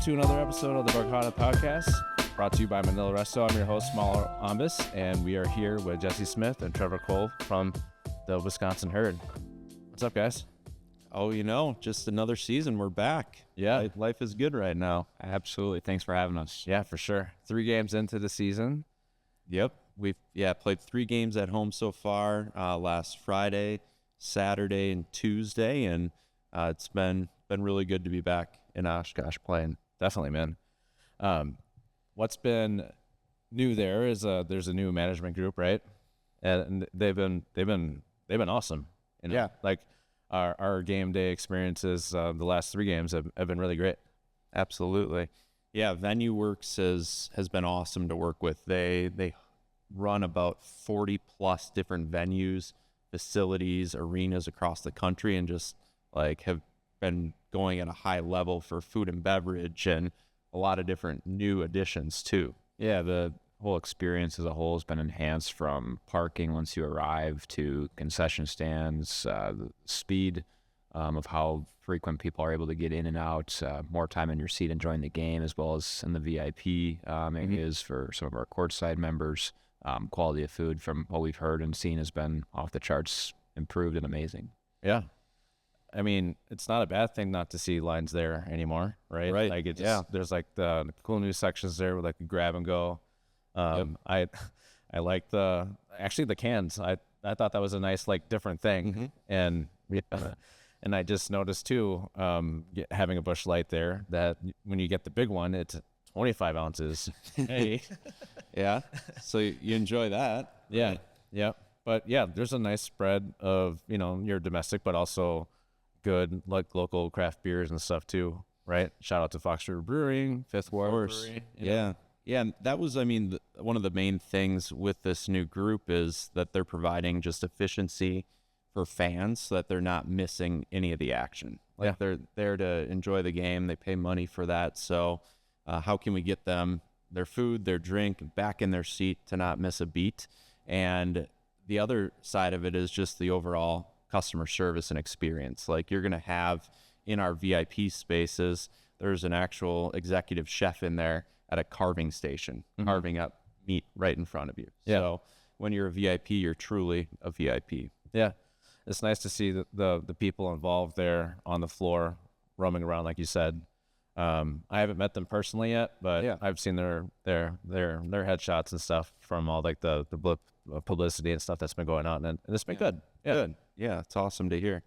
to another episode of the Barcada Podcast, brought to you by Manila Resto. I'm your host, Mal Ambis, and we are here with Jesse Smith and Trevor Kroll from the Wisconsin Herd. What's up, guys? Oh, just another season. We're back. Yeah. Life is good right now. Absolutely. Thanks for having us. Yeah, for sure. 3 games into the season. Yep. We've played 3 games at home so far, last Friday, Saturday, and Tuesday, and it's been really good to be back in Oshkosh playing. Definitely, man. What's been new there is there's a new management group, right? And they've been awesome. And Yeah. like our game day experiences, the last 3 games have been really great. Absolutely. Yeah, Venue Works has been awesome to work with. They run about 40 plus different venues, facilities, arenas across the country, and just like have been going at a high level for food and beverage and a lot of different new additions too. Yeah, the whole experience as a whole has been enhanced, from parking once you arrive to concession stands, the speed of how frequent people are able to get in and out, more time in your seat enjoying the game, as well as in the VIP areas for some of our courtside members. Quality of food, from what we've heard and seen, has been off the charts, improved and amazing. Yeah. I mean, it's not a bad thing not to see lines there anymore, right? Right. Like it's Yeah. there's like the cool new sections there with like the grab and go. Yep. I like the cans. I thought that was a nice like different thing. Mm-hmm. And and I just noticed too, having a Busch Light there, that when you get the big one, it's 25 ounces. Hey. Yeah. So you enjoy that. Yeah. Yeah. But yeah, there's a nice spread of, your domestic, but also good like local craft beers and stuff too, right? Shout out to Fox River Brewing, Fifth Ward Brewery. Yeah. Yeah, and that was, one of the main things with this new group is that they're providing just efficiency for fans so that they're not missing any of the action. Like they're there to enjoy the game. They pay money for that. So how can we get them their food, their drink, back in their seat to not miss a beat? And the other side of it is just the overall customer service and experience. Like you're going to have in our VIP spaces, there's an actual executive chef in there at a carving station, carving up meat right in front of you. Yeah. So when you're a VIP, you're truly a VIP. Yeah. It's nice to see the people involved there on the floor roaming around, like you said. I haven't met them personally yet, but I've seen their headshots and stuff from all like the publicity and stuff that's been going on, and it's been good. Yeah. Good. Yeah, it's awesome to hear.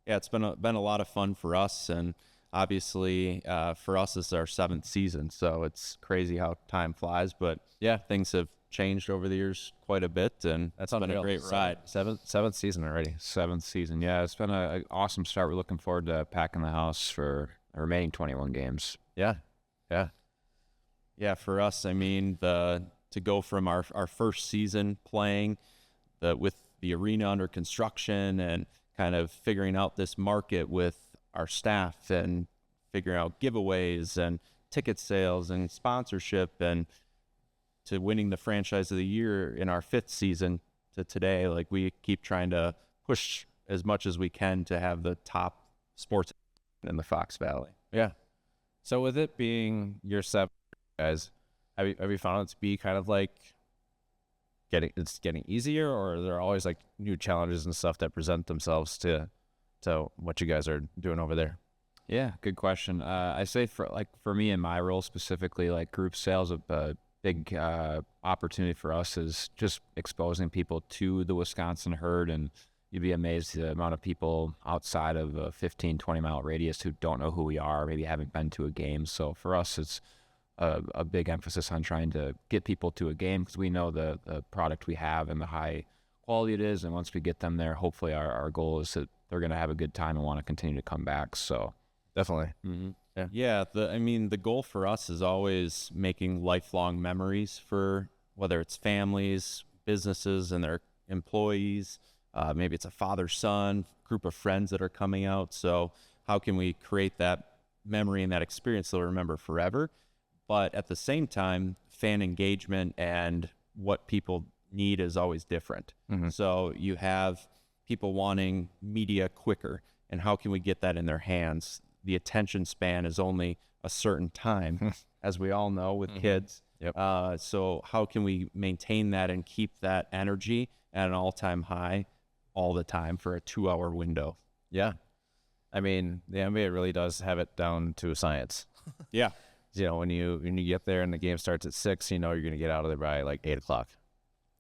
Yeah, it's been a lot of fun for us, and obviously for us it's our 7th season, so it's crazy how time flies. But yeah, things have changed over the years quite a bit, and That's been unreal. a great ride. Seventh season already. 7th season. Yeah, it's been an awesome start. We're looking forward to packing the house for the remaining 21 games. Yeah. Yeah, for us, to go from our first season playing with the arena under construction and kind of figuring out this market with our staff and figuring out giveaways and ticket sales and sponsorship, and to winning the franchise of the year in our 5th season to today, like we keep trying to push as much as we can to have the top sports in the Fox Valley. Yeah. So with it being your 7th, guys, have you found it to be kind of like getting easier, or are there always like new challenges and stuff that present themselves to what you guys are doing over there? Yeah, good question. I say for me in my role specifically, like group sales, a big opportunity for us is just exposing people to the Wisconsin Herd, and you'd be amazed the amount of people outside of a 15, 20-mile radius who don't know who we are, maybe haven't been to a game. So for us, it's a big emphasis on trying to get people to a game, because we know the product we have and the high quality it is. And once we get them there, hopefully our goal is that they're going to have a good time and want to continue to come back. So Definitely. Mm-hmm. Yeah. The goal for us is always making lifelong memories for whether it's families, businesses, and their employees. Maybe it's a father-son group of friends that are coming out. So how can we create that memory and that experience they'll remember forever? But at the same time, fan engagement and what people need is always different. Mm-hmm. So you have people wanting media quicker, and how can we get that in their hands? The attention span is only a certain time, as we all know with kids. Yep. So how can we maintain that and keep that energy at an all-time high all the time for a 2-hour window? Yeah. I mean, the NBA really does have it down to a science. Yeah. You know, when you get there and the game starts at 6, you know you're going to get out of there by like 8 o'clock.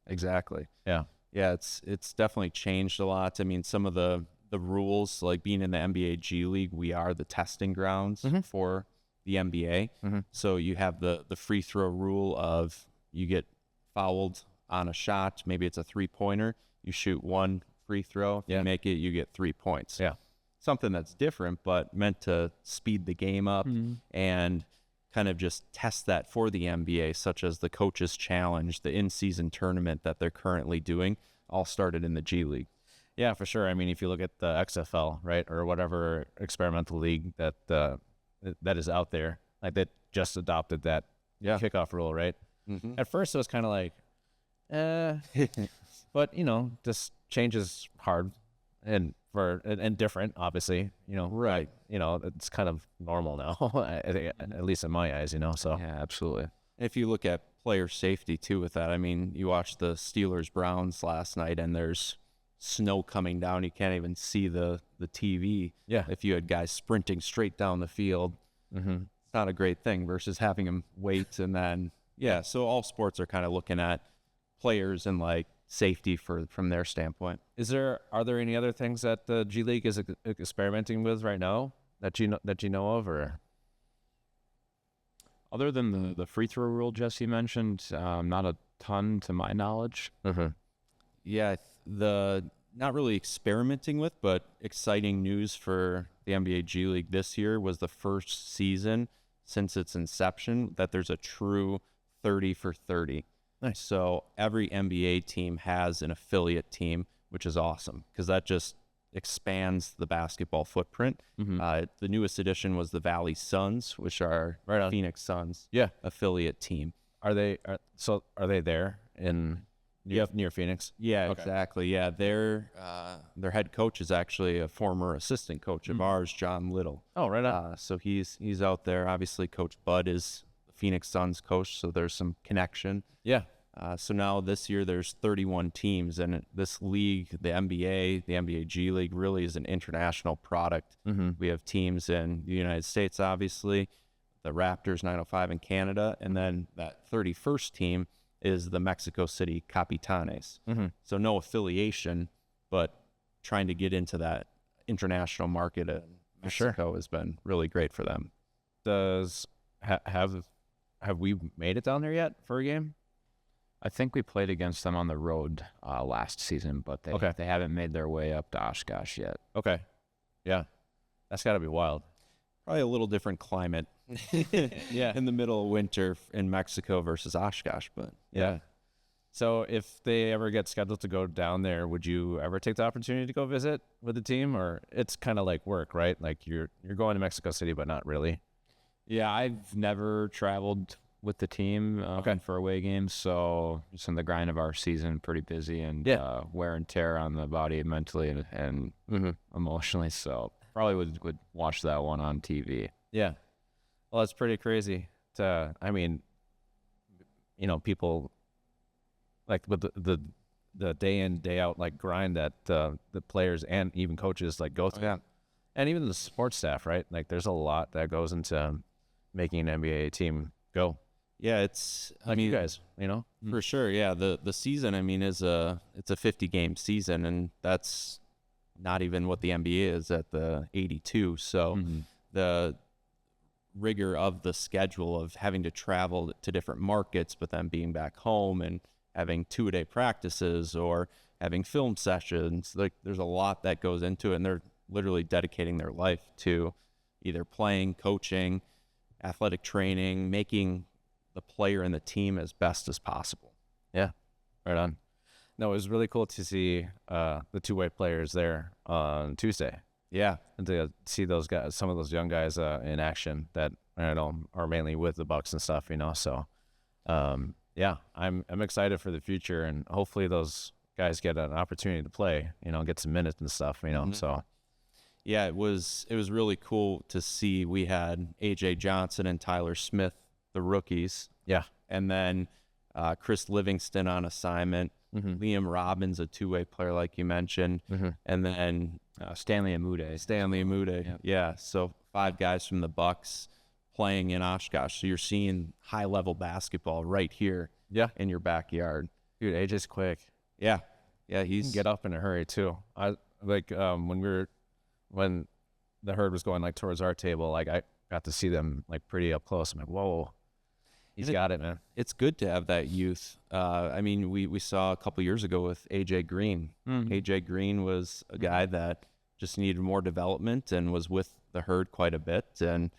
Exactly. Yeah. Yeah, it's definitely changed a lot. I mean, some of the rules, like being in the NBA G League, we are the testing grounds for the NBA. So you have the free throw rule of you get fouled on a shot, maybe it's a 3-pointer, you shoot one free throw, if you make it, you get 3 points. Yeah. Something that's different, but meant to speed the game up and kind of just test that for the NBA, such as the Coaches Challenge, the in-season tournament that they're currently doing, all started in the G League. Yeah, for sure. I mean, if you look at the XFL, right, or whatever experimental league that is out there, like that just adopted that kickoff rule, right? At first, it was kind of like, but you know, this change is hard and different, obviously. You know, Right. You know, it's kind of normal now, at least in my eyes. You know, so Yeah, absolutely. If you look at player safety too with that, I mean, you watched the Steelers-Browns last night and there's snow coming down. You can't even see the TV. Yeah. If you had guys sprinting straight down the field, it's not a great thing versus having them wait. And then, so all sports are kind of looking at players and like safety from their standpoint. are there any other things that the G League is experimenting with right now that you know of, or? Other than the free throw rule Jesse mentioned, not a ton to my knowledge. Yeah, not really experimenting with, but exciting news for the NBA G League this year was the first season since its inception that there's a true 30 for 30. Nice. So every NBA team has an affiliate team, which is awesome because that just expands the basketball footprint. The newest addition was the Valley Suns, which are Phoenix Suns affiliate team. Are they there in near Phoenix? Yeah, exactly. Yeah, their head coach is actually a former assistant coach of ours, John Little. Oh, right on. So he's out there. Obviously, Coach Bud is the Phoenix Suns coach, so there's some connection. Yeah. So now this year there's 31 teams, and this league, the NBA G League, really is an international product. We have teams in the United States, obviously, the Raptors 905 in Canada, and then that 31st team is the Mexico City Capitanes. So no affiliation, but trying to get into that international market in Mexico has been really great for them. Have we made it down there yet for a game? I think we played against them on the road last season, but they haven't made their way up to Oshkosh yet. Okay. Yeah. That's got to be wild. Probably a little different climate. Yeah. In the middle of winter in Mexico versus Oshkosh, but yeah. So if they ever get scheduled to go down there, would you ever take the opportunity to go visit with the team, or it's kind of like work, right? Like you're going to Mexico City, but not really. Yeah, I've never traveled with the team for away games, so just in the grind of our season, pretty busy and wear and tear on the body mentally and emotionally. So probably would watch that one on TV. Yeah. Well, it's pretty crazy. I mean, you know, people like with the day in day out like grind that the players and even coaches like go through, and even the support staff, right? Like there's a lot that goes into making an NBA team go. Yeah, it's like you guys, you know, for sure. Yeah, the season, I mean, it's a 50-game season, and that's not even what the NBA is at the 82. So the rigor of the schedule of having to travel to different markets, but then being back home and having 2-a-day practices or having film sessions, like there's a lot that goes into it, and they're literally dedicating their life to either playing, coaching, athletic training, making the player and the team as best as possible. Yeah, right on. No, it was really cool to see the two white players there on Tuesday. Yeah, and to see those guys, some of those young guys in action that I know are mainly with the Bucks and stuff, you know. So, yeah, I'm excited for the future, and hopefully those guys get an opportunity to play, you know, get some minutes and stuff, you know. So, Yeah, it was really cool to see. We had AJ Johnson and Tyler Smith, the rookies. Yeah. And then Chris Livingston on assignment, Liam Robbins, a two-way player like you mentioned, and then Stanley Amude. Yeah, so 5 guys from the Bucks playing in Oshkosh. So you're seeing high-level basketball right here in your backyard. Dude, AJ's quick. Yeah, He can get up in a hurry too. I like when the herd was going like towards our table, like I got to see them like pretty up close. I'm like, whoa, he's got it, man. It's good to have that youth. I mean, we saw a couple years ago with AJ Green. AJ Green was a guy that just needed more development and was with the herd quite a bit and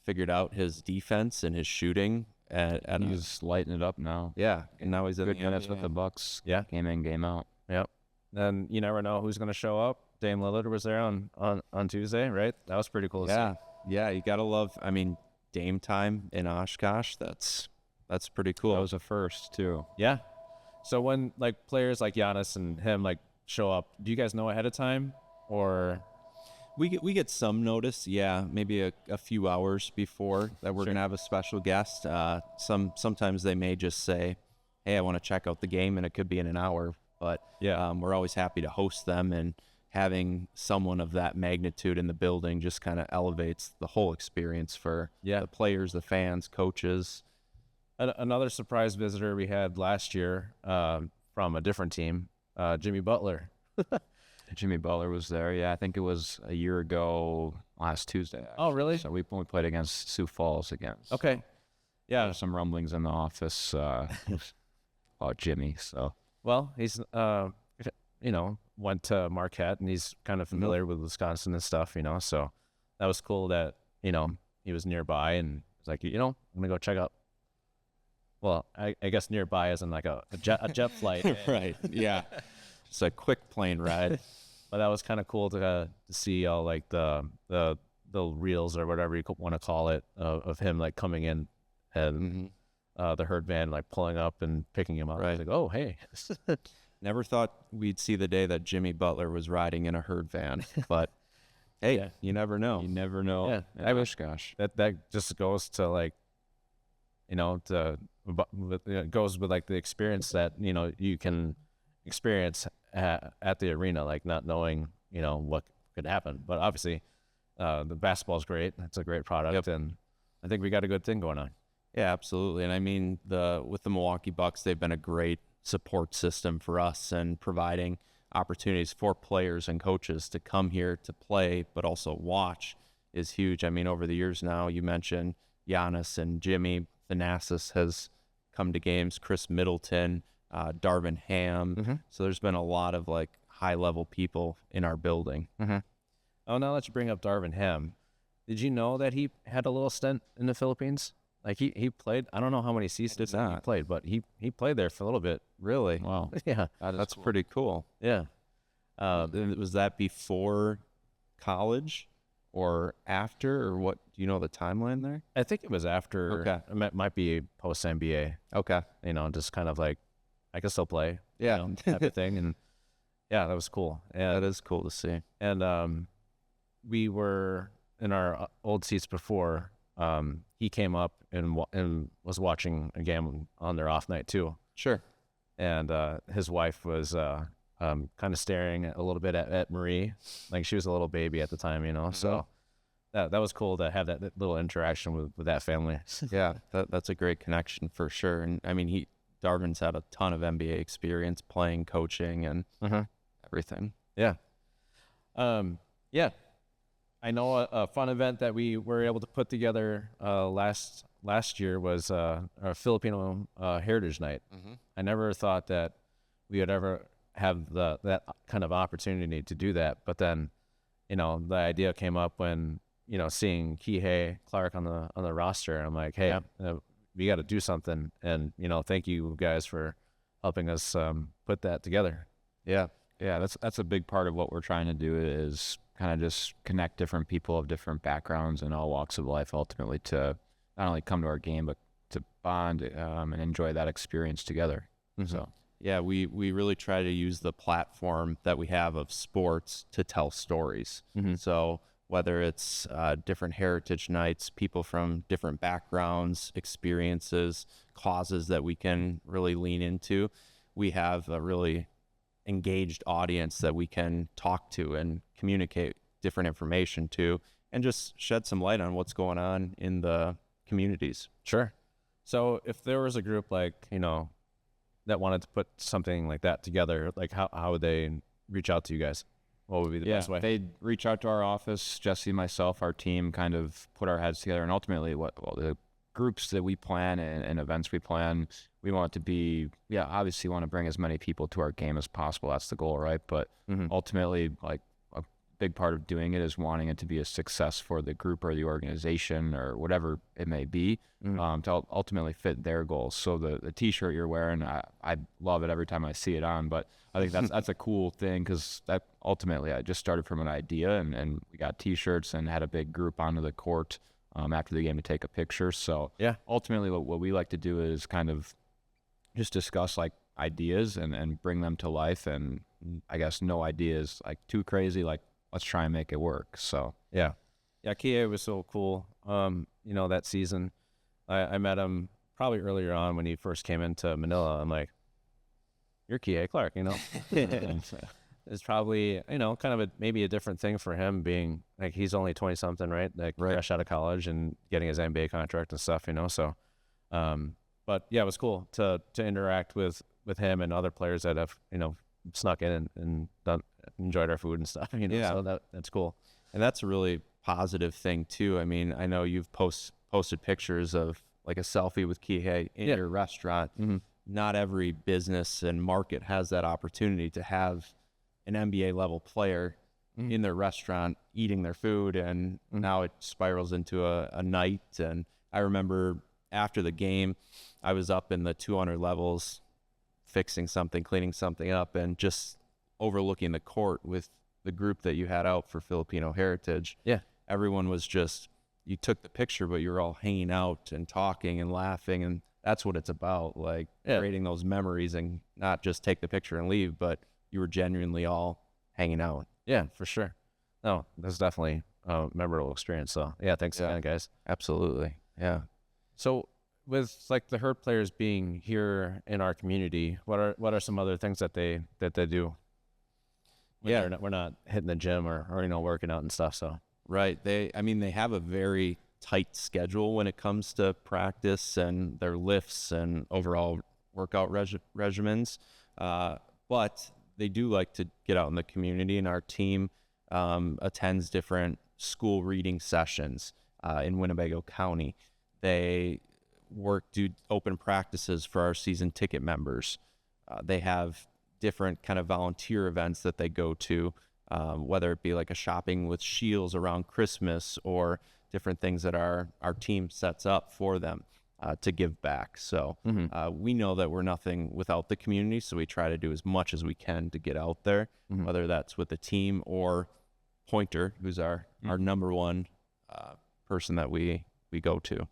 figured out his defense and his shooting. And he's lighting it up now. Yeah, and now he's in good the minutes NBA. with the Bucks. Yeah, game in, game out. Yep. And you never know who's going to show up. Dame Lillard was there on Tuesday, right? That was pretty cool to see. Yeah, you gotta love. I mean, Dame time in Oshkosh. That's pretty cool. That was a first too. Yeah. So when like players like Giannis and him like show up, do you guys know ahead of time, or we get some notice? Maybe a few hours before that we're gonna have a special guest. Sometimes they may just say, hey, I want to check out the game, and it could be in an hour, but we're always happy to host them, and having someone of that magnitude in the building just kind of elevates the whole experience for the players, the fans, coaches. Another surprise visitor we had last year from a different team, Jimmy Butler. Jimmy Butler was there. Yeah, I think it was a year ago last Tuesday. Actually. Oh, really? So we played against Sioux Falls again. So okay. Yeah. There's some rumblings in the office about Jimmy. So well, he's went to Marquette, and he's kind of familiar with Wisconsin and stuff, so that was cool that he was nearby, and it's like, I'm gonna go check out. Well, I guess nearby isn't like a jet flight. Right. Yeah. It's a quick plane ride. But that was kind of cool to see all like the reels or whatever you want to call it of him like coming in and the herd van like pulling up and picking him up. Right. Like, oh, hey. Never thought we'd see the day that Jimmy Butler was riding in a herd van, but hey, you never know. You never know. Yeah. I wish, gosh. That just goes to like, it goes with like the experience that, you can experience at the arena, like not knowing, what could happen. But obviously, the basketball's great. It's a great product, and I think we got a good thing going on. Yeah, absolutely. And I mean, with the Milwaukee Bucks, they've been a great support system for us and providing opportunities for players and coaches to come here to play, but also watch is huge. I mean, over the years now, you mentioned Giannis and Jimmy. Thanasis has come to games, Chris Middleton, Darvin Ham. So there's been a lot of like high-level people in our building. Oh, now that you bring up Darvin Ham, did you know that he had a little stint in the Philippines? Like he played, I don't know how many seasons he played, but he played there for a little bit. Really? Wow. Yeah. That's cool. Pretty cool. Yeah. Was that before college or after, or what? Do you know the timeline there? I think it was after. Okay. It might be post NBA. Okay. Just kind of like, I can still play. Yeah. Type of thing. And yeah, that was cool. And, that is cool to see. And we were in our old seats before. He came up and was watching a game on their off night too. Sure. And his wife was kind of staring a little bit at Marie, like she was a little baby at the time, So that was cool to have that little interaction with that family. Yeah, that's a great connection for sure. And I mean, Darvin's had a ton of NBA experience playing, coaching, and everything. Yeah. Yeah. I know a fun event that we were able to put together last year was our Filipino Heritage Night. I never thought that we would ever have that kind of opportunity to do that. But then, the idea came up when, seeing Kihei Clark on the roster. I'm like, hey, we got to do something. And, thank you guys for helping us put that together. Yeah. Yeah, that's a big part of what we're trying to do is kind of just connect different people of different backgrounds and all walks of life ultimately to not only come to our game, but to bond and enjoy that experience together. So Yeah, we really try to use the platform that we have of sports to tell stories. So whether it's different heritage nights, people from different backgrounds, experiences, causes that we can really lean into, we have a really engaged audience that we can talk to and communicate different information to, and just shed some light on what's going on in the communities. Sure. So if there was a group like, that wanted to put something like that together, like how would they reach out to you guys? What would be the best way? They'd reach out to our office, Jesse, myself, our team, kind of put our heads together, and ultimately the groups that we plan and events we plan, we want to be, obviously want to bring as many people to our game as possible. That's the goal, right? But ultimately, like, a big part of doing it is wanting it to be a success for the group or the organization or whatever it may be, to ultimately fit their goals. So the t-shirt you're wearing, I love it every time I see it on, but I think that's a cool thing, because that ultimately I just started from an idea, and we got t-shirts and had a big group onto the court after the game to take a picture. So ultimately what we like to do is kind of just discuss like ideas and bring them to life, and I guess no idea is like too crazy, like let's try and make it work. So Kie was so cool. That season I met him probably earlier on when he first came into Manila. I'm like, you're Kie Clark, It's probably, kind of maybe a different thing for him, being like, he's only 20 something, right? Like fresh out of college and getting his NBA contract and stuff, so, but yeah, it was cool to interact with him and other players that have, snuck in and enjoyed our food and stuff, so that's cool. And that's a really positive thing too. I mean, I know you've posted pictures of like a selfie with Kie in your restaurant. Not every business and market has that opportunity to have an NBA level player in their restaurant eating their food, and now it spirals into a night. And I remember after the game, I was up in the 200 levels fixing something, cleaning something up, and just overlooking the court with the group that you had out for Filipino Heritage. Yeah. Everyone was just, you took the picture, but you were all hanging out and talking and laughing, and that's what it's about, like creating those memories, and not just take the picture and leave, but you were genuinely all hanging out. Yeah, for sure. No, that's definitely a memorable experience. So thanks again, guys. Absolutely. Yeah. So with like the Herd players being here in our community, what are some other things that they do? We're not hitting the gym or working out and stuff. So right. They have a very tight schedule when it comes to practice and their lifts and overall workout regimens, but they do like to get out in the community, and our team attends different school reading sessions in Winnebago County. They do open practices for our season ticket members. They have different kind of volunteer events that they go to, whether it be like a shopping with Shields around Christmas, or different things that our team sets up for them to give back. So we know that we're nothing without the community, so we try to do as much as we can to get out there, whether that's with the team or Pointer, who's our number one person that we go to.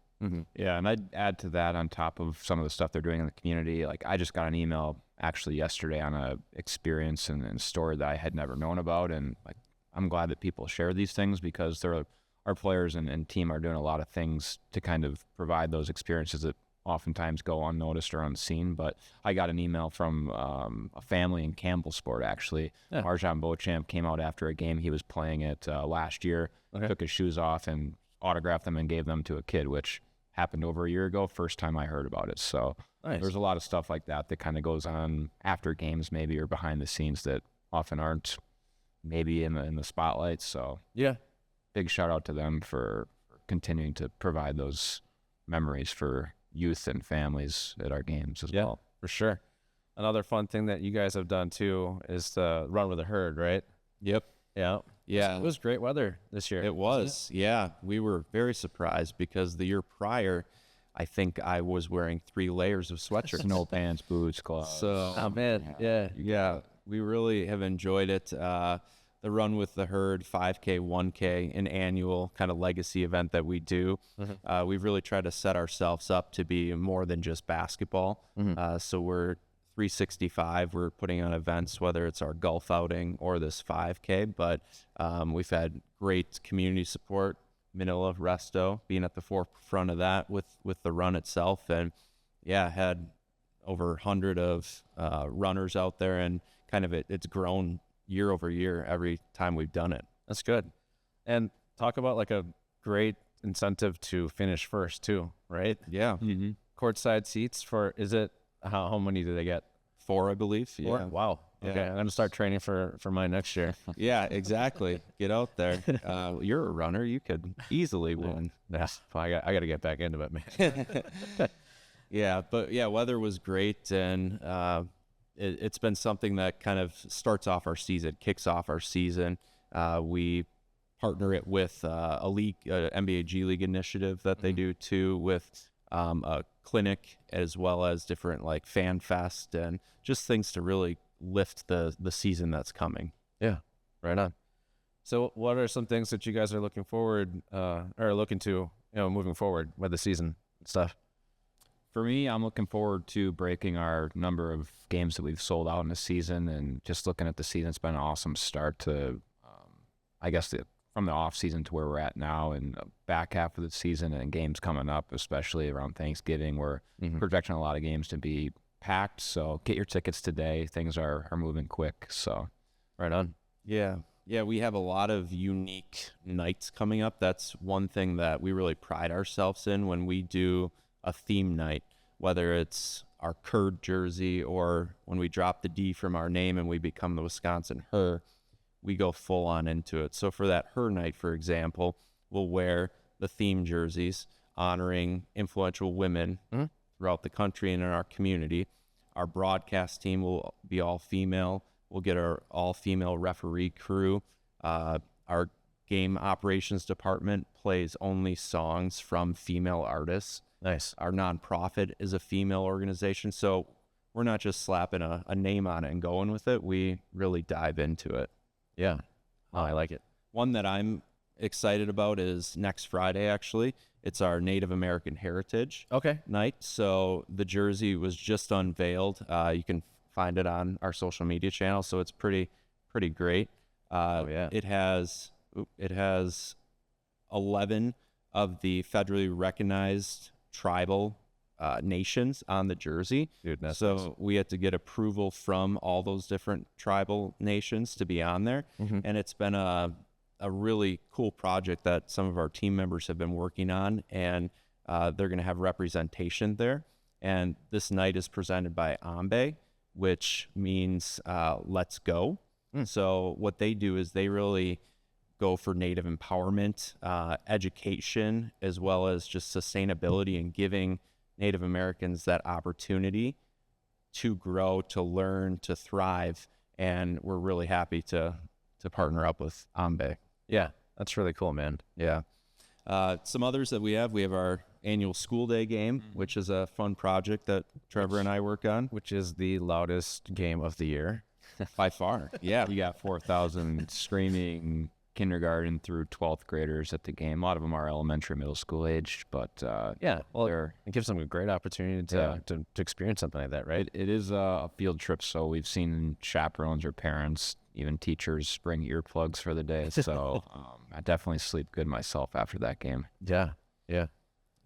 Yeah, and I'd add to that, on top of some of the stuff they're doing in the community, like I just got an email actually yesterday on a experience and story that I had never known about, and like I'm glad that people share these things, because our players and team are doing a lot of things to kind of provide those experiences that oftentimes go unnoticed or unseen. But I got an email from a family in Campbellsport, actually. Marjan Beauchamp came out after a game he was playing at last year, took his shoes off and autographed them and gave them to a kid, which happened over a year ago. First time I heard about it. So there's a lot of stuff like that kind of goes on after games maybe, or behind the scenes, that often aren't maybe in the spotlight. So big shout out to them for continuing to provide those memories for youth and families at our games as well. For sure. Another fun thing that you guys have done too is the run with the Herd, right? Yep. Yeah. Yeah. It was great weather this year. It was. Yeah. We were very surprised, because the year prior, I think I was wearing 3 layers of sweatshirts. Snow pants, boots, gloves. So, oh man. Yeah. We really have enjoyed it. The Run with the Herd, 5K, 1K, an annual kind of legacy event that we do. We've really tried to set ourselves up to be more than just basketball. So we're 365. We're putting on events, whether it's our golf outing or this 5K, but we've had great community support. Manila Resto being at the forefront of that with the run itself, and had over 100 of runners out there, and kind of it's grown year over year every time we've done it. That's good. And talk about like a great incentive to finish first too, right? Yeah. Mm-hmm. Courtside seats for, is it, how many do they get? 4, I believe. 4? Yeah. Wow. Yeah. Okay, I'm gonna start training for mine next year. Yeah, exactly. Get out there. You're a runner. You could easily win. Yeah, well, I got to get back into it, man. Yeah, but weather was great, and it's been something that kind of starts off our season, kicks off our season. We partner it with a league, NBA G League initiative that they do too, with a clinic, as well as different like fan fest and just things to really lift the season that's coming. Yeah, right on. So what are some things that you guys are looking forward or looking to, moving forward with the season and stuff? For me, I'm looking forward to breaking our number of games that we've sold out in a season, and just looking at the season. It's been an awesome start to, I guess, from the off season to where we're at now, and the back half of the season and games coming up, especially around Thanksgiving. We're projecting a lot of games to be packed. So get your tickets today. Things are moving quick. So right on. Yeah. Yeah, we have a lot of unique nights coming up. That's one thing that we really pride ourselves in when we do a theme night, whether it's our Kurd jersey or when we drop the D from our name and we become the Wisconsin Her, we go full on into it. So for that Her night, for example, we'll wear the theme jerseys honoring influential women throughout the country and in our community. Our broadcast team will be all female. We'll get our all-female referee crew. Our game operations department plays only songs from female artists. Nice. Our nonprofit is a female organization, so we're not just slapping a name on it and going with it. We really dive into it. Yeah. Oh, I like it. One that I'm excited about is next Friday, actually. It's our Native American Heritage night. So the jersey was just unveiled. You can find it on our social media channel, so it's pretty great. It has 11 of the federally recognized tribal nations on the jersey. Dude, that's so nice. we had to get approval from all those different tribal nations to be on there. And it's been a really cool project that some of our team members have been working on, and they're going to have representation there. And this night is presented by Ambe, which means let's go. So what they do is they really go for Native empowerment, education, as well as just sustainability, and giving Native Americans that opportunity to grow, to learn, to thrive. And we're really happy to partner up with Ambe. Yeah, that's really cool, man. Yeah. Some others that we have our annual school day game, which is a fun project that Trevor and I work on. Which is the loudest game of the year. By far. Yeah. you got 4,000 screaming kindergarten through 12th graders at the game. A lot of them are elementary, middle school age, but it gives them a great opportunity to experience something like that, right? It is a field trip, so we've seen chaperones or parents, even teachers, bring earplugs for the day. So I definitely sleep good myself after that game. Yeah.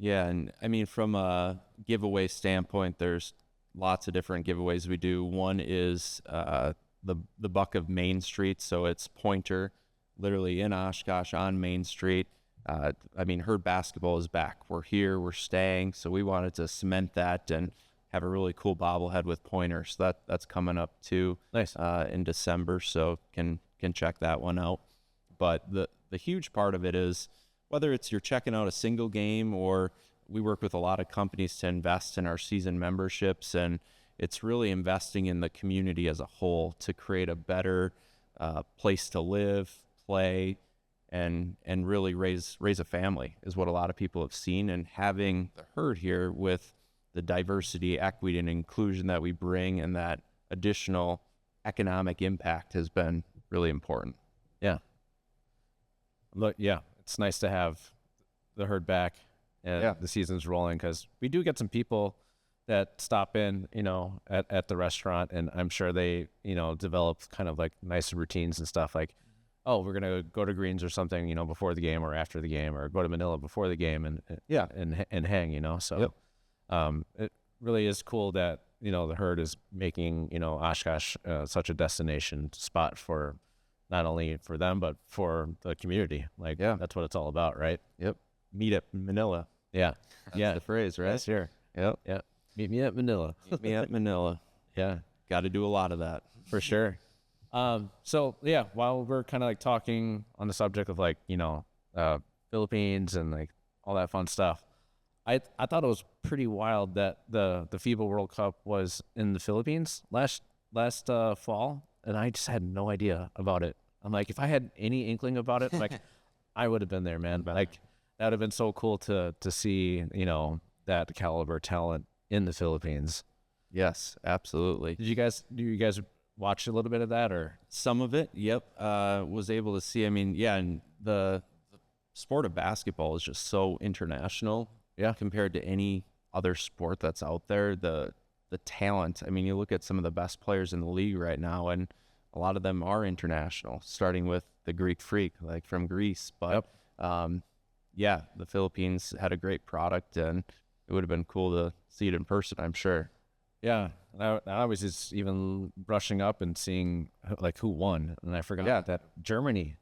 Yeah, and I mean, from a giveaway standpoint, there's lots of different giveaways we do. One is the Buck of Main Street, so it's Pointer, literally in Oshkosh on Main Street. I mean, Herd basketball is back. We're here, we're staying, so we wanted to cement that and have a really cool bobblehead with Pointer. So that's coming up too. Nice. In December, so can check that one out. But the huge part of it is, whether it's you're checking out a single game, or we work with a lot of companies to invest in our season memberships, and it's really investing in the community as a whole to create a better place to live, play, and really raise a family is what a lot of people have seen. And having the Herd here with the diversity, equity, and inclusion that we bring, and that additional economic impact has been really important. Yeah. Look, yeah, it's nice to have the Herd back and the season's rolling, because we do get some people that stop in, at the restaurant, and I'm sure they, develop kind of like nice routines and stuff like, oh, we're gonna go to Greens or something, before the game or after the game, or go to Manila before the game, and hang, So, it really is cool that the herd is making Oshkosh such a destination spot for not only for them but for the community. Like, that's what it's all about, right? Yep. Meet at Manila. Yeah, That's the phrase, right? Yes, sure. Yep. Yeah. Meet me at Manila. Meet me at Manila. Yeah, Got to do a lot of that. for sure. So yeah, while we're kind of like talking on the subject of like, Philippines and like all that fun stuff, I thought it was pretty wild that the FIBA World Cup was in the Philippines last fall, and I just had no idea about it. I'm like, if I had any inkling about it, like, I would have been there, man. Like, that would have been so cool to see, that caliber talent in the Philippines. Yes, absolutely. Do you guys watch a little bit of that, or Some of it, yep. Was able to see. I mean, yeah, and the sport of basketball is just so international. Yeah. Compared to any other sport that's out there, the talent. I mean, you look at some of the best players in the league right now, and a lot of them are international. Starting with the Greek Freak, like from Greece. But yeah, the Philippines had a great product, and it would have been cool to see it in person, I'm sure. Yeah, and I was just even brushing up and seeing like who won, and I forgot that Germany.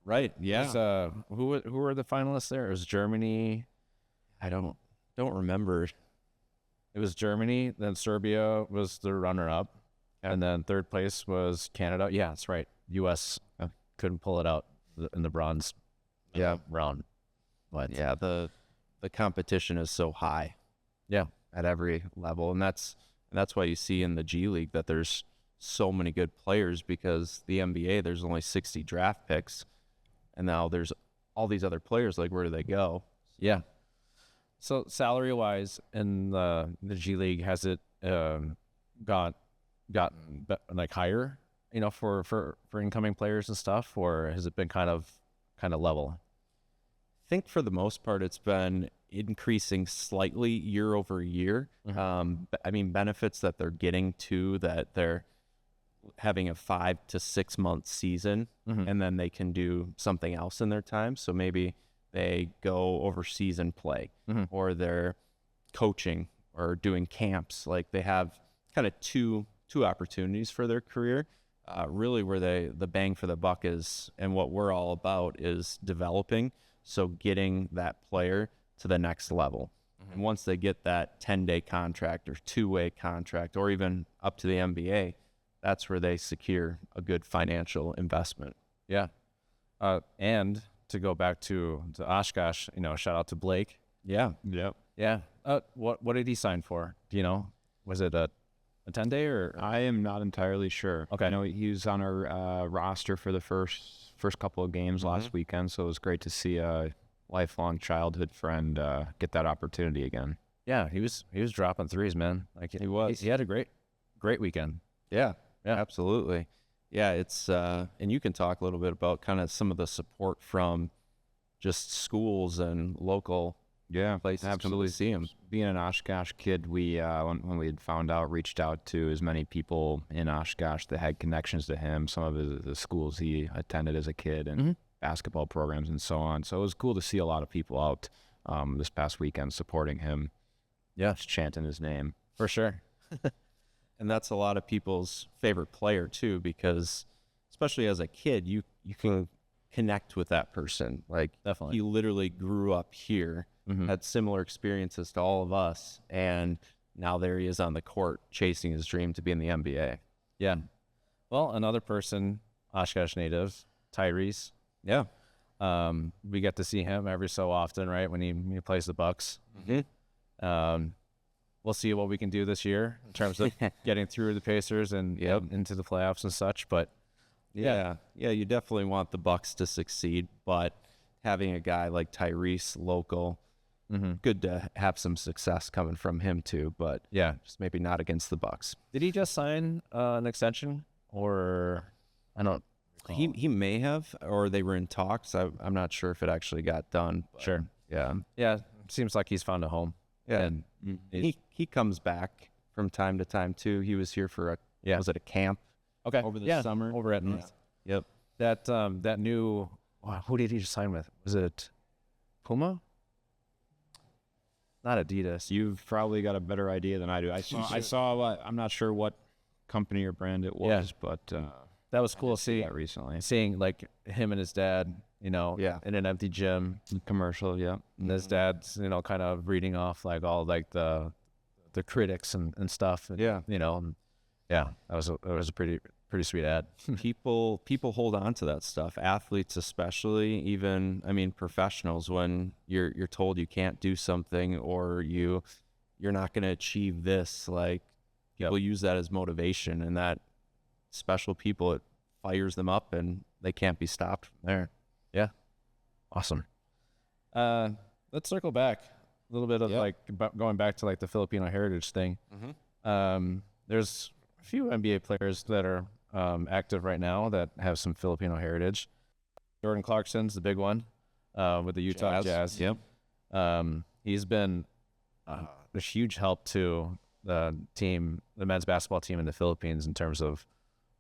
Right. Yeah. Was, who were the finalists there? It was Germany. I don't remember. It was Germany. Then Serbia was the runner-up, and then third place was Canada. Yeah, that's right. U.S. couldn't pull it out in the bronze. Round. But yeah, the competition is so high. Yeah. At every level, and that's why you see in the G League that there's so many good players, because the NBA, there's only 60 draft picks, and now there's all these other players. Like, where do they go? Yeah. So salary wise in the G League, has it gotten like higher, for incoming players and stuff, or has it been kind of level? I think for the most part it's been increasing slightly year over year. I mean, benefits that they're getting to, that they're having a 5 to 6 month season, and then they can do something else in their time. So maybe they go overseas and play, or they're coaching or doing camps. Like, they have kind of two opportunities for their career, really, where the bang for the buck is, and what we're all about is developing. So getting that player to the next level. And once they get that 10-day contract or 2-way contract, or even up to the NBA, that's where they secure a good financial investment. Yeah. And to go back to Oshkosh, shout out to Blake. Yeah. Yep. Yeah. What did he sign for? Do you know? Was it a 10-day or? I am not entirely sure. Okay. I know he was on our roster for the first couple of games last weekend, so it was great to see a lifelong childhood friend get that opportunity again. Yeah, he was dropping threes, man. Like, he was. He had a great weekend. Yeah, absolutely. Yeah, it's and you can talk a little bit about kind of some of the support from just schools and local places. Absolutely. To see him. Being an Oshkosh kid, we when we had found out, reached out to as many people in Oshkosh that had connections to him, some of the schools he attended as a kid, and basketball programs and so on. So it was cool to see a lot of people out this past weekend supporting him. Yeah, just chanting his name. For sure. And that's a lot of people's favorite player too, because especially as a kid, you can connect with that person. Like, definitely, he literally grew up here, had similar experiences to all of us, and now there he is on the court chasing his dream to be in the NBA. Yeah. Well, another person, Oshkosh native, Tyrese. Yeah. We get to see him every so often, right, when he plays the Bucks. We'll see what we can do this year in terms of getting through the Pacers and into the playoffs and such. But yeah, you definitely want the Bucks to succeed, but having a guy like Tyrese local, good to have some success coming from him too. But yeah, just maybe not against the Bucks. Did he just sign an extension, or I don't? He may have, or they were in talks. I'm not sure if it actually got done. Sure. Yeah. Yeah. Seems like he's found a home. Yeah. And He comes back from time to time too. He was here for was it a camp? Okay. Over the summer. Over at Yep. that new. Who did he just sign with? Was it Puma? Not Adidas. You've probably got a better idea than I do. I saw. I'm not sure what company or brand it was, but that was cool to see that recently. Seeing like him and his dad, in an empty gym. Commercial, yeah. And his dad's, kind of reading off like all like the critics and stuff. And, that was a pretty sweet ad. People hold on to that stuff. Athletes especially, even professionals, when you're told you can't do something or you're not going to achieve this, like people use that as motivation, and that special people, it fires them up and they can't be stopped from there. Yeah. Awesome. Let's circle back a little bit of going back to like the Filipino heritage thing. There's a few NBA players that are active right now that have some Filipino heritage. Jordan Clarkson's the big one with the Utah Jazz. Yep. He's been a huge help to the men's basketball team in the Philippines in terms of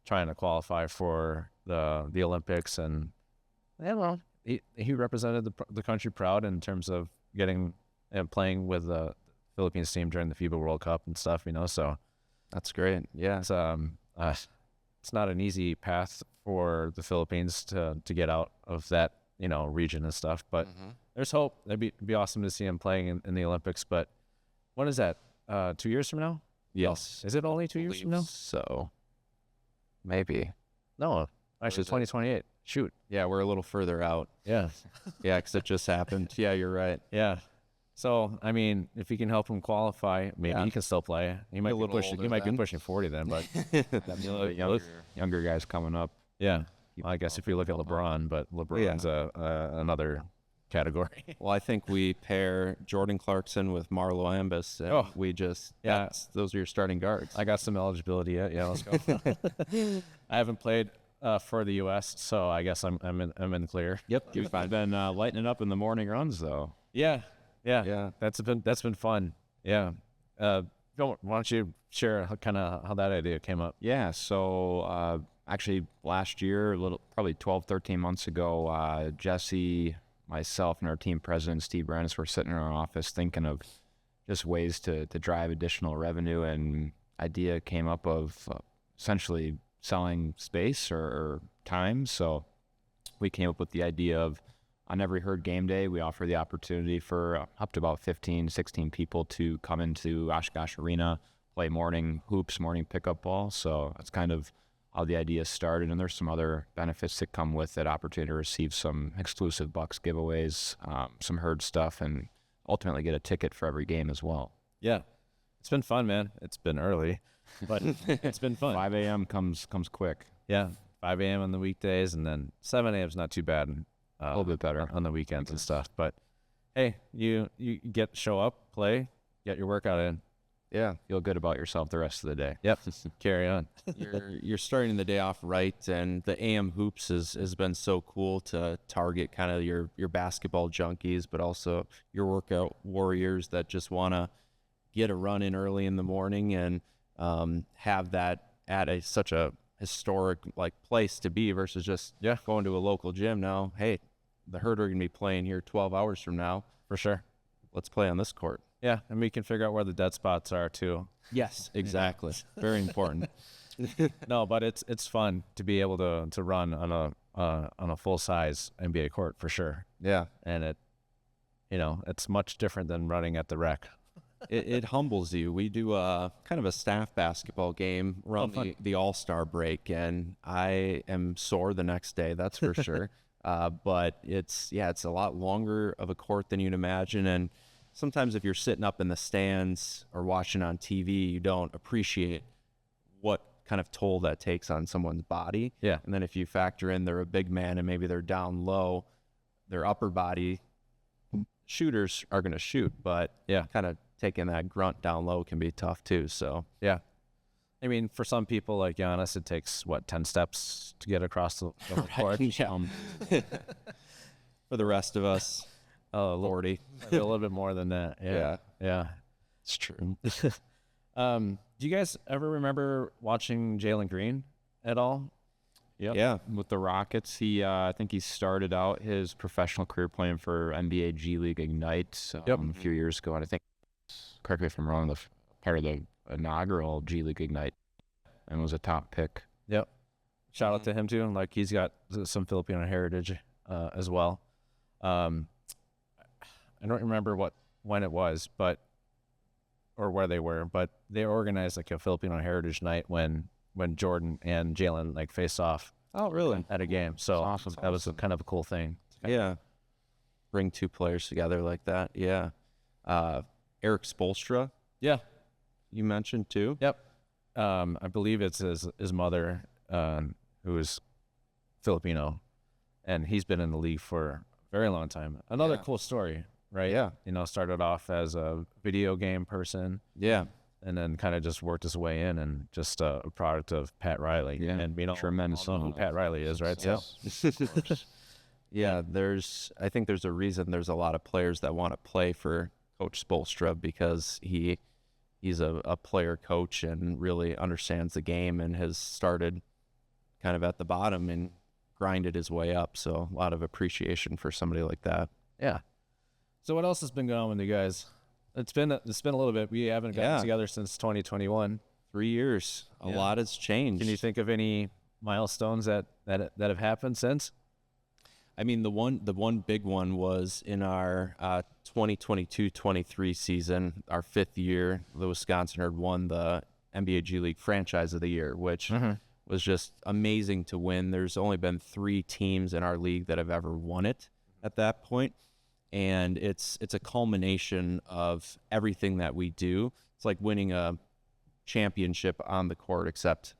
trying to qualify for the Olympics, and he represented the country proud in terms of getting and playing with the Philippines team during the FIBA World Cup and stuff. So that's great. Yeah. It's not an easy path for the Philippines to get out of that region and stuff, but there's hope. It'd be awesome to see him playing in the Olympics. But when is that? 2 years from now? Yes. Oh, is it only 2 years from now? So maybe. No, actually 2028. Shoot. Yeah, we're a little further out. Yeah. Yeah, because it just happened. Yeah, you're right. Yeah. So if he can help him qualify, maybe he can still play. He might be pushing 40 then, but younger guys coming up. Yeah. Well, I guess if you look at LeBron, but LeBron's another category. Well, I think we pair Jordan Clarkson with Marlo Ambus, and we just those are your starting guards. I got some eligibility yet. Yeah, let's go. I haven't played for the U.S., so I guess I'm in the clear. Yep, you've been lighting it up in the morning runs though. Yeah. That's been fun. Yeah. Why don't you share how that idea came up? Yeah. So actually last year, probably 12, 13 months ago, Jesse, myself, and our team president, Steve Brandis, were sitting in our office thinking of just ways to drive additional revenue, and idea came up of essentially selling space or time. So we came up with the idea of, on every Herd game day, we offer the opportunity for up to about 15, 16 people to come into Oshkosh Arena, play morning hoops, morning pickup ball. So that's kind of how the idea started, and there's some other benefits that come with it. Opportunity to receive some exclusive Bucks giveaways, some Herd stuff, and ultimately get a ticket for every game as well. Yeah, it's been fun, man. It's been early, but it's been fun. 5 a.m. comes quick. Yeah, 5 a.m. on the weekdays, and then 7 a.m. is not too bad. A little bit better on the weekends and stuff. But hey, you show up, play, get your workout in. Yeah, feel good about yourself the rest of the day. Yep, carry on. You're starting the day off right, and the AM Hoops has been so cool to target kind of your basketball junkies, but also your workout warriors that just want to get a run in early in the morning and have that at such a historic place to be versus just going to a local gym. Now, hey, the Herd are going to be playing here 12 hours from now. For sure. Let's play on this court. Yeah, and we can figure out where the dead spots are too. Yes, exactly. Very important. No, but it's fun to be able to run on a full size NBA court for sure. Yeah, and it's much different than running at the rec. It humbles you. We do kind of a staff basketball game around the All-Star break, and I am sore the next day, that's for sure. But it's a lot longer of a court than you'd imagine, and sometimes if you're sitting up in the stands or watching on TV, you don't appreciate what kind of toll that takes on someone's body. Yeah. And then if you factor in they're a big man and maybe they're down low, their upper body shooters are going to shoot, but kind of taking that grunt down low can be tough too. So yeah. I mean, for some people like Giannis, it takes 10 steps to get across the court. For the rest of us, 40, a little bit more than that. Yeah. It's true. Do you guys ever remember watching Jalen Green at all? Yep. Yeah. With the Rockets, he I think he started out his professional career playing for NBA G League Ignite a few years ago, and I think, correct me if I'm wrong, part of the inaugural G League Ignite, and was a top pick. Yep. Shout out to him too. Like he's got some Filipino heritage as well. I don't remember when it was, or where they were, but they organized like a Filipino heritage night when Jordan and Jalen like face off. Oh, really? At a game. So awesome. That was kind of a cool thing. Yeah. Bring two players together like that. Yeah. Eric Spoelstra. Yeah. You mentioned too. Yep. I believe it's his mother, who is Filipino, and he's been in the league for a very long time. Another cool story, right? Yeah. Started off as a video game person. Yeah. And then kind of just worked his way in, and just a product of Pat Riley. Yeah. And tremendous all know who Pat Riley is, right? Yeah. So Yeah. I think there's a reason there's a lot of players that want to play for Coach Spoelstra, because he's a player coach and really understands the game and has started kind of at the bottom and grinded his way up. So a lot of appreciation for somebody like that. yeah. So what else has been going on with you guys? It's been a little bit. We haven't gotten together since 2021. 3 years. A lot has changed. Can you think of any milestones that have happened since? I mean, the one big one was in our 2022-23 season, our 5th year, the Wisconsin Herd won the NBA G League Franchise of the Year, which was just amazing to win. There's only been 3 teams in our league that have ever won it at that point. And it's a culmination of everything that we do. It's like winning a championship on the court, except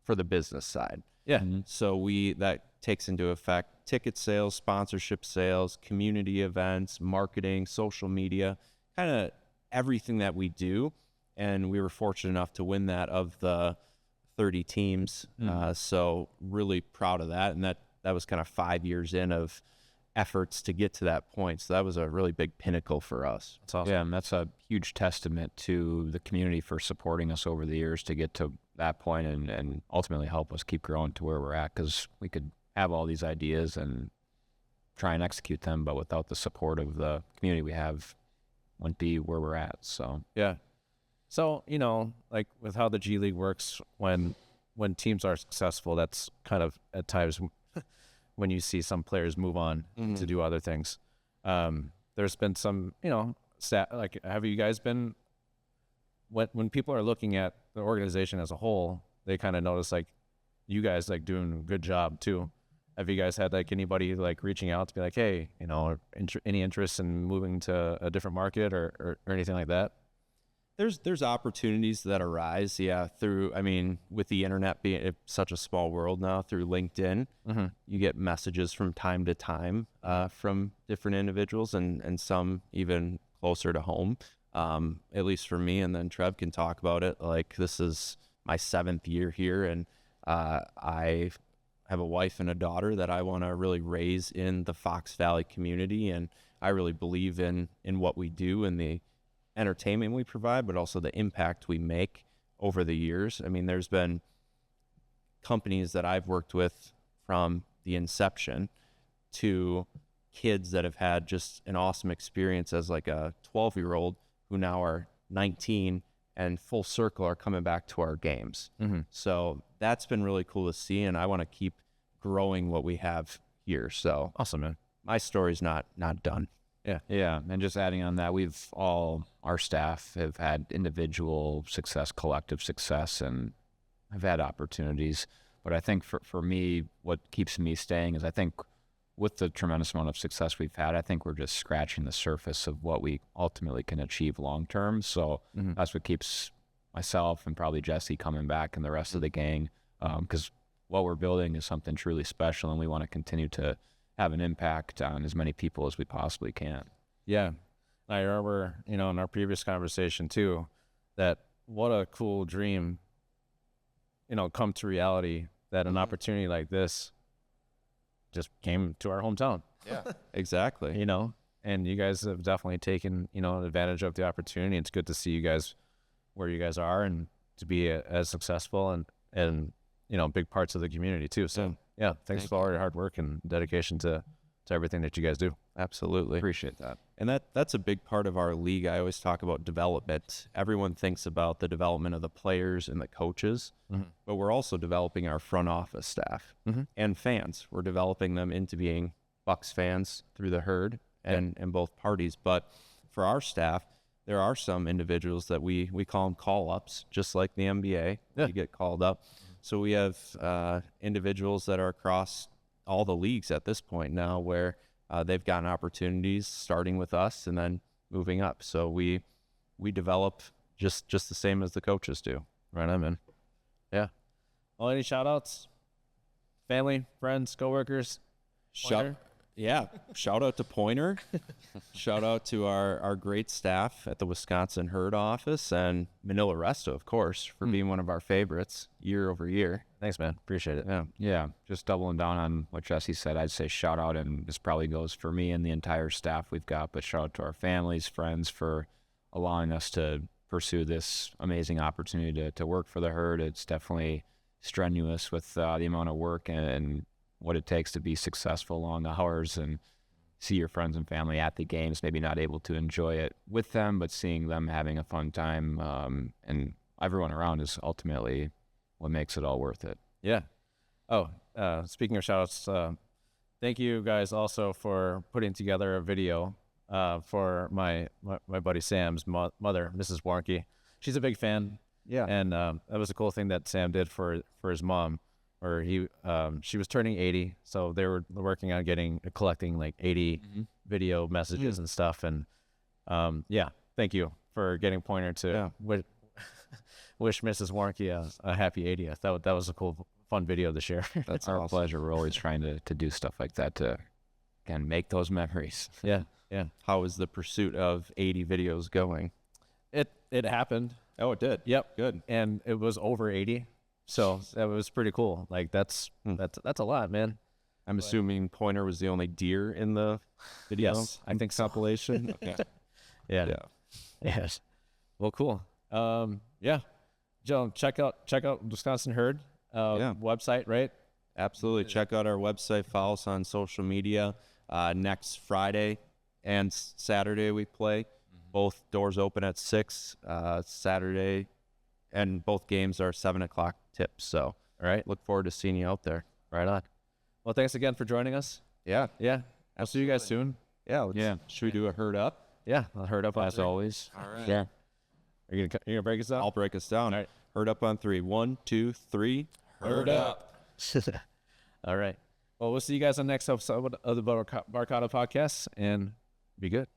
for the business side. Yeah. So that takes into effect ticket sales, sponsorship sales, community events, marketing, social media, kind of everything that we do. And we were fortunate enough to win that of the 30 teams. So really proud of that. And that was kind of 5 years in of efforts to get to that point. So that was a really big pinnacle for us. That's awesome. Yeah, and that's a huge testament to the community for supporting us over the years to get to that point and ultimately help us keep growing to where we're at, because we could have all these ideas and try and execute them, but without the support of the community we have, wouldn't be where we're at. So Yeah. So, like with how the G League works, when teams are successful, that's kind of at times when you see some players move on to do other things. There's been some, like, have you guys been, when people are looking at the organization as a whole, they kind of notice like you guys like doing a good job too. Have you guys had like anybody like reaching out to be like, hey, any interest in moving to a different market or anything like that? There's opportunities that arise, with the internet being such a small world now, through LinkedIn, you get messages from time to time from different individuals and some even closer to home, at least for me. And then Trev can talk about it. Like, this is my 7th year here, and I have a wife and a daughter that I want to really raise in the Fox Valley community, and I really believe in what we do and the entertainment we provide, but also the impact we make over the years. I mean, there's been companies that I've worked with from the inception to kids that have had just an awesome experience as like a 12-year-old who now are 19 and full circle are coming back to our games. So that's been really cool to see, and I want to keep growing what we have here. So Awesome, man. my story's not done. Yeah, and just adding on that, our staff have had individual success, collective success, and have had opportunities. But I think for me, what keeps me staying is I think with the tremendous amount of success we've had, I think we're just scratching the surface of what we ultimately can achieve long term. So that's what keeps myself and probably Jesse coming back and the rest of the gang, because what we're building is something truly special, and we want to continue to have an impact on as many people as we possibly can. Yeah. I remember, in our previous conversation too, that what a cool dream, come to reality, that an opportunity like this just came to our hometown. Yeah, exactly. and you guys have definitely taken, advantage of the opportunity. It's good to see you guys where you guys are and to be as successful and big parts of the community too. So yeah, thanks for all your hard work and dedication to everything that you guys do. Absolutely. Appreciate that. And that's a big part of our league. I always talk about development. Everyone thinks about the development of the players and the coaches, but we're also developing our front office staff and fans. We're developing them into being Bucks fans through the herd and both parties. But for our staff, there are some individuals that we call them call-ups, just like the NBA. You get called up. So we have individuals that are across all the leagues at this point now where they've gotten opportunities starting with us and then moving up. So we develop just the same as the coaches do. Right on, man. Yeah. Well, any shout outs? Family, friends, coworkers? Shout out to Pointer. Shout out to our great staff at the Wisconsin Herd office, and Manila Resto, of course, for being one of our favorites year over year. Thanks, man. Appreciate it. Yeah, just doubling down on what Jesse said, I'd say shout out, and this probably goes for me and the entire staff we've got, but shout out to our families, friends for allowing us to pursue this amazing opportunity to work for the Herd. It's definitely strenuous with the amount of work and what it takes to be successful long hours and see your friends and family at the games, maybe not able to enjoy it with them, but seeing them having a fun time and everyone around is ultimately what makes it all worth it. Yeah. Oh, speaking of shout-outs, thank you guys also for putting together a video for my buddy Sam's mother, Mrs. Warnke. She's a big fan. Yeah. And that was a cool thing that Sam did for his mom, where she was turning 80, so they were working on collecting like 80 video messages and stuff. And thank you for getting Pointer to wish Mrs. Warnke a happy 80th. That was a cool, fun video to share. That's our pleasure. We're always trying to do stuff like that to, again, make those memories. Yeah. How is the pursuit of 80 videos going? It happened. Oh, it did. Yep. Good. And it was over 80. So that was pretty cool. Like that's a lot, man. I'm assuming Pointer was the only deer in the video. Yes, I think so. Compilation. Okay. Yeah. Yes. Well, cool. Joe, check out Wisconsin Herd website, right? Absolutely. Check out our website. Follow us on social media. Next Friday and Saturday we play. Both doors open at 6. Saturday, and both games are 7:00 tips. So, all right. Look forward to seeing you out there. Right on. Well, thanks again for joining us. Yeah. I'll see you guys soon. Yeah. Should we do a herd up? Yeah, I'll herd up As always. All right. Yeah. Are you gonna break us down? I'll break us down. All right. Herd up on 3. 1, 2, 3. Herd up. All right. Well, we'll see you guys on the next episode of the Barcata Podcast, and be good.